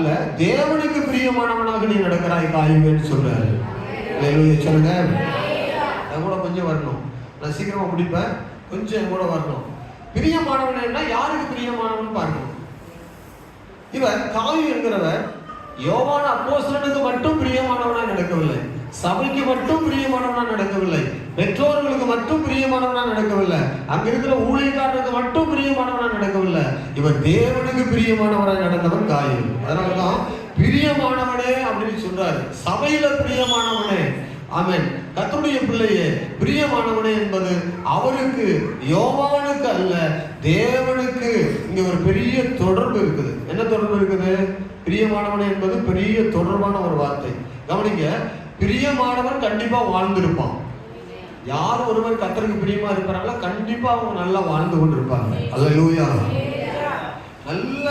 அல்ல, தேவனுக்கு பிரியமானவனாக நீ நடக்கிறாய் காயுன்னு சொல்றாரு. சொல்லுங்க. என் கூட கொஞ்சம் வரணும், நான் சீக்கிரமா முடிப்பேன், கொஞ்சம் என் கூட வரணும். பிரியமானவன் யாருக்கு பிரியமானவன் பார்க்கணும். இவர் காயு என்கிறவர் யோவான் அப்போஸ்தலனுக்கு மட்டும் பிரியமானவனா நடக்கவில்லை, சபைக்கு மட்டும் பிரியமானவனா நடக்கவில்லை, பெற்றோர்களுக்கு மட்டும் பிரியமானவனா நடக்கவில்லை, அங்க இருக்கிற ஊழியக்காரருக்கு மட்டும் பிரியமானவனா நடக்கவில்லை. இவர் தேவனுக்கு பிரியமானவனாக நடந்தவன் காயு. அதனாலதான் பிரியமானவனே அப்படின்னு சொல்றாரு. சபையில பிரியமானவனே, ஆமென், கர்த்தருடைய பிள்ளையே பிரியமானவனே என்பது அவருக்கு, யோவானுக்கு அல்ல, தேவனுக்கு. இங்க ஒரு பெரிய தொடர்பு இருக்குது. என்ன தொடர்பு இருக்குது? பிரியமானவனே என்பது பெரிய தொடர்பான ஒரு வார்த்தை. கவனிங்க, பிரியமானவன் கண்டிப்பா வாழ்ந்திருப்பான். யார் ஒருவர் கர்த்தருக்கு பிரியமா இருக்கிறாங்களோ கண்டிப்பா அவங்க நல்லா வாழ்ந்து கொண்டிருப்பாங்க. அல்லேலூயா. நல்ல